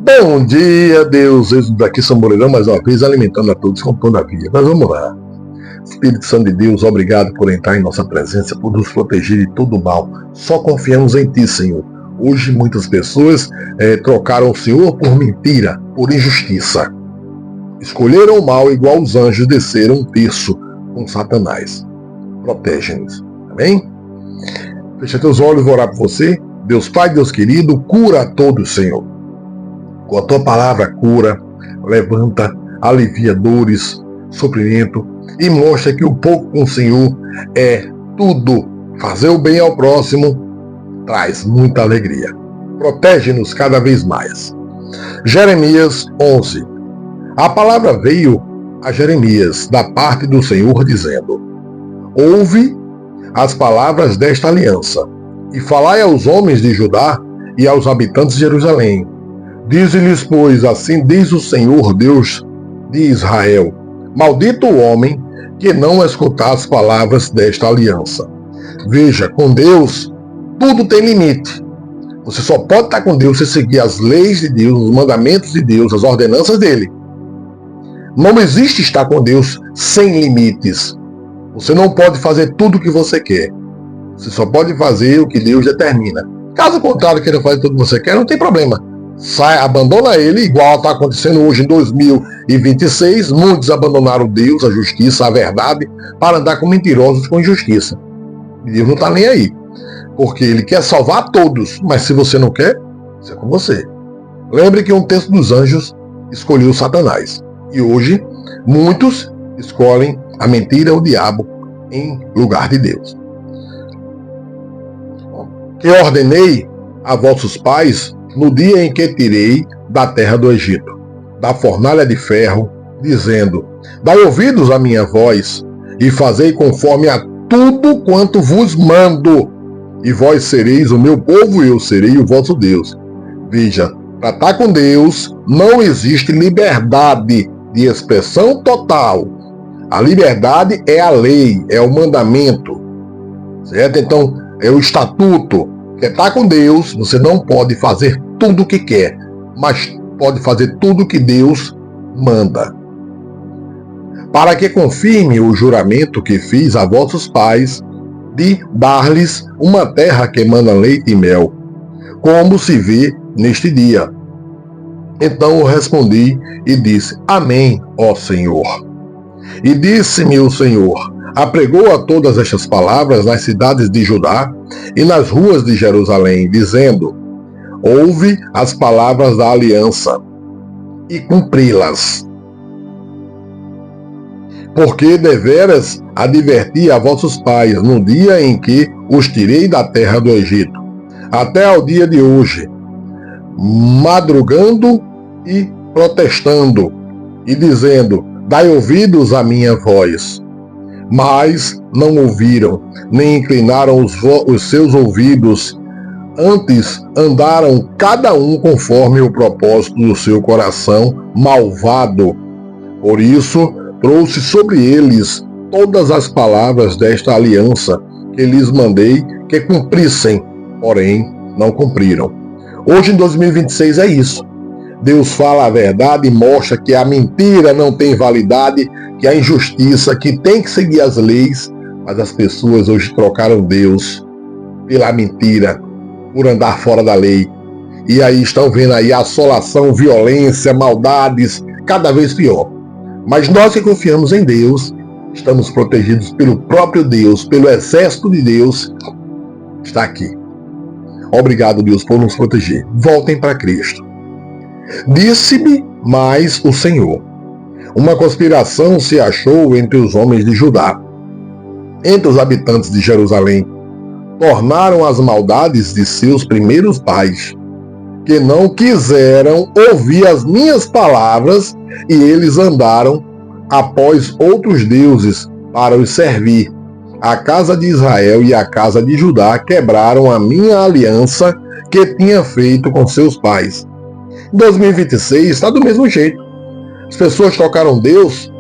Bom dia, Deus. Eu daqui São Moreirão mais uma vez, alimentando a todos com pão da vida. Mas vamos lá. Espírito Santo de Deus, obrigado por entrar em nossa presença, por nos proteger de todo mal. Só confiamos em Ti, Senhor. Hoje muitas pessoas trocaram o Senhor por mentira, por injustiça. Escolheram o mal igual os anjos desceram um terço com Satanás. Protege-nos. Amém? Fecha teus olhos, vou orar por você. Deus Pai, Deus querido, cura a todos, Senhor. Com a Tua palavra cura, levanta, alivia dores, sofrimento e mostra que o pouco com o Senhor é tudo. Fazer o bem ao próximo traz muita alegria. Protege-nos cada vez mais. Jeremias 11. A palavra veio a Jeremias da parte do Senhor dizendo: ouve as palavras desta aliança e falai aos homens de Judá e aos habitantes de Jerusalém. Dize-lhes, pois, assim diz o Senhor Deus de Israel: maldito o homem que não escutar as palavras desta aliança. Veja, com Deus tudo tem limite. Você só pode estar com Deus se seguir as leis de Deus, os mandamentos de Deus, as ordenanças dele. Não existe estar com Deus sem limites. Você não pode fazer tudo o que você quer. Você só pode fazer o que Deus determina. Caso contrário, queira fazer tudo o que você quer, não tem problema. Sai, abandona ele, igual está acontecendo hoje em 2026. Muitos abandonaram Deus, a justiça, a verdade, para andar com mentirosos, com injustiça. E Deus não está nem aí. Porque ele quer salvar todos, mas se você não quer, isso é com você. Lembre que um terço dos anjos escolheu Satanás. E hoje, muitos escolhem a mentira, o diabo, em lugar de Deus. Que ordenei a vossos pais no dia em que tirei da terra do Egito, da fornalha de ferro, dizendo: dai ouvidos à minha voz, e fazei conforme a tudo quanto vos mando, e vós sereis o meu povo e eu serei o vosso Deus. Veja, para estar com Deus não existe liberdade de expressão total. A liberdade é a lei, é o mandamento, certo? Então, é o estatuto. Quer estar com Deus, você não pode fazer tudo o que quer, mas pode fazer tudo o que Deus manda. Para que confirme o juramento que fiz a vossos pais, de dar-lhes uma terra que emana leite e mel, como se vê neste dia. Então eu respondi e disse: Amém, ó Senhor. E disse-me o Senhor: apregou a todas estas palavras nas cidades de Judá e nas ruas de Jerusalém, dizendo: ouve as palavras da aliança e cumpri-las. Porque deveras adverti a vossos pais no dia em que os tirei da terra do Egito, até ao dia de hoje, madrugando e protestando, e dizendo: dai ouvidos à minha voz. Mas não ouviram, nem inclinaram os seus ouvidos. Antes andaram cada um conforme o propósito do seu coração malvado. Por isso trouxe sobre eles todas as palavras desta aliança que lhes mandei que cumprissem, porém não cumpriram. Hoje em 2026 é isso. Deus fala a verdade e mostra que a mentira não tem validade, que a injustiça, que tem que seguir as leis, mas as pessoas hoje trocaram Deus pela mentira, por andar fora da lei. E aí estão vendo aí a assolação, violência, maldades, cada vez pior. Mas nós que confiamos em Deus, estamos protegidos pelo próprio Deus, pelo exército de Deus, está aqui. Obrigado, Deus, por nos proteger. Voltem para Cristo. Disse-me mais o Senhor: uma conspiração se achou entre os homens de Judá, entre os habitantes de Jerusalém. Tornaram as maldades de seus primeiros pais, que não quiseram ouvir as minhas palavras, e eles andaram após outros deuses para os servir. A casa de Israel e a casa de Judá quebraram a minha aliança que tinha feito com seus pais. Em 2026 está do mesmo jeito. As pessoas trocaram Deus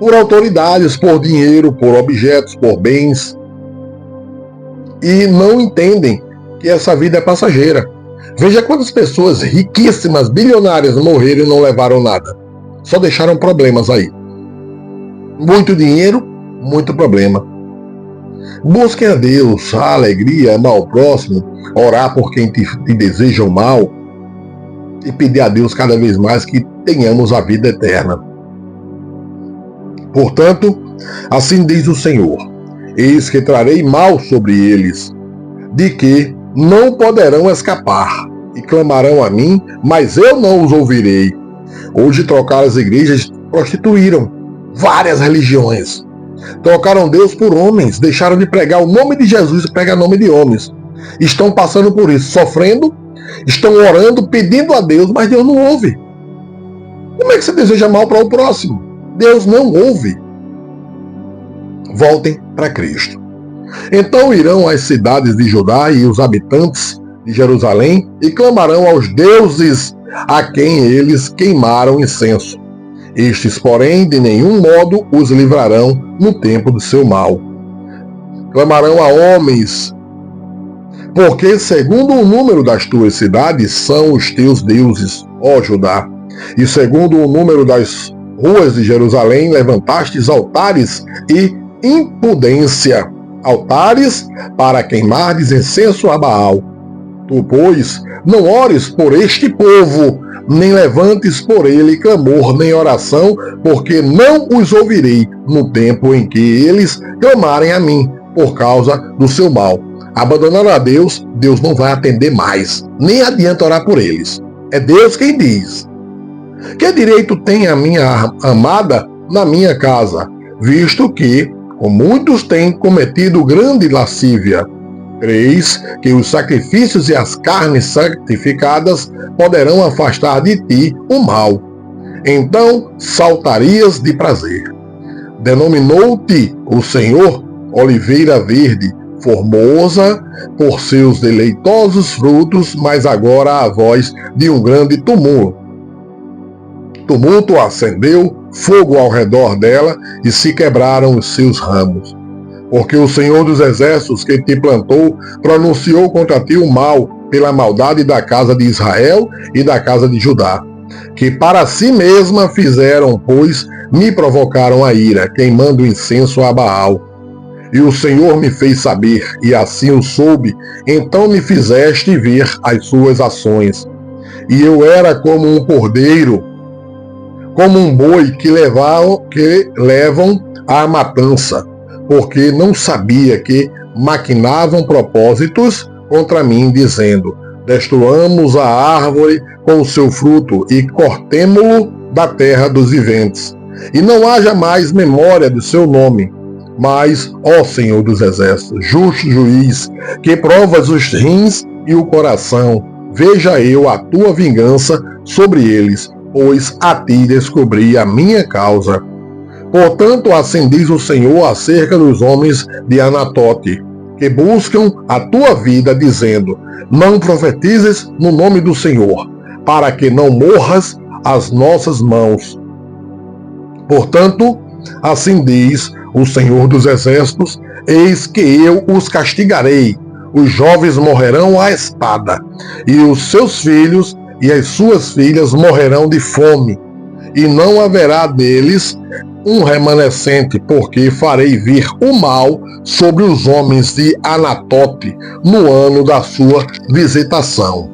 por autoridades, por dinheiro, por objetos, por bens, e não entendem que essa vida é passageira. Veja quantas pessoas riquíssimas, bilionárias morreram e não levaram nada. Só deixaram problemas aí. Muito dinheiro, muito problema. Busquem a Deus, a alegria, amar o próximo, orar por quem te deseja o mal e pedir a Deus cada vez mais que tenhamos a vida eterna. Portanto, assim diz o Senhor: eis que trarei mal sobre eles, de que não poderão escapar, e clamarão a mim, mas eu não os ouvirei. Hoje trocaram as igrejas, prostituíram várias religiões. Trocaram Deus por homens, deixaram de pregar o nome de Jesus e pregar o nome de homens. Estão passando por isso, sofrendo, estão orando, pedindo a Deus, mas Deus não ouve. Como é que você deseja mal para o próximo? Deus não ouve. Voltem para Cristo. Então irão às cidades de Judá e os habitantes de Jerusalém e clamarão aos deuses a quem eles queimaram incenso. Estes, porém, de nenhum modo os livrarão no tempo do seu mal. Clamarão a homens, porque segundo o número das tuas cidades são os teus deuses, ó Judá, e segundo o número das ruas de Jerusalém levantastes altares e impudência, altares para queimardes incenso a Baal. Tu, pois, não ores por este povo, nem levantes por ele clamor nem oração, porque não os ouvirei no tempo em que eles clamarem a mim, por causa do seu mal. Abandonaram a Deus, Deus não vai atender mais, nem adianta orar por eles. É Deus quem diz. Que direito tem a minha amada na minha casa, visto que, com muitos têm cometido grande lascívia? Creis que os sacrifícios e as carnes santificadas poderão afastar de ti o mal. Então saltarias de prazer. Denominou-te o Senhor oliveira verde, formosa por seus deleitosos frutos, mas agora a voz de um grande tumulto. Tumulto acendeu, fogo ao redor dela, e se quebraram os seus ramos. Porque o Senhor dos Exércitos que te plantou pronunciou contra ti o mal pela maldade da casa de Israel e da casa de Judá, que para si mesma fizeram, pois me provocaram a ira, queimando incenso a Baal. E o Senhor me fez saber, e assim o soube, então me fizeste ver as suas ações. E eu era como um cordeiro, como um boi que levam à matança, porque não sabia que maquinavam propósitos contra mim, dizendo: destruamos a árvore com o seu fruto e cortemo-lo da terra dos viventes. E não haja mais memória do seu nome. Mas, ó Senhor dos Exércitos, justo juiz, que provas os rins e o coração, veja eu a tua vingança sobre eles, pois a ti descobri a minha causa. Portanto, assim diz o Senhor acerca dos homens de Anatote, que buscam a tua vida, dizendo: não profetizes no nome do Senhor, para que não morras às nossas mãos. Portanto, assim diz o Senhor dos Exércitos: eis que eu os castigarei, os jovens morrerão à espada, e os seus filhos e as suas filhas morrerão de fome, e não haverá deles um remanescente, porque farei vir o mal sobre os homens de Anatote no ano da sua visitação.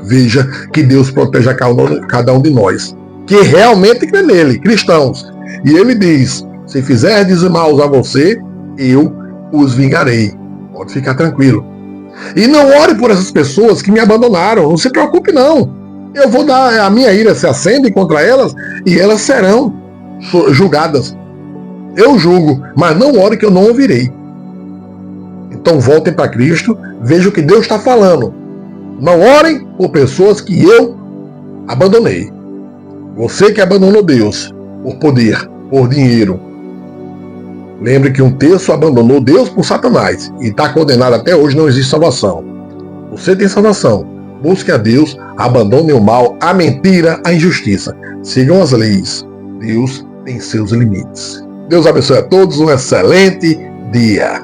Veja que Deus proteja cada um de nós, que realmente crê nele, cristãos. E ele diz: se fizerdes mal a você, eu os vingarei. Pode ficar tranquilo. E não ore por essas pessoas que me abandonaram, não se preocupe não. Eu vou dar, a minha ira se acende contra elas e elas serão julgadas. Eu julgo, mas não ore que eu não ouvirei. Então voltem para Cristo, vejam o que Deus está falando. Não orem por pessoas que eu abandonei. Você que abandonou Deus por poder, por dinheiro. Lembre que um terço abandonou Deus por Satanás e está condenado até hoje, não existe salvação. Você tem salvação. Busque a Deus, abandone o mal, a mentira, a injustiça. Sigam as leis. Deus tem seus limites. Deus abençoe a todos, um excelente dia.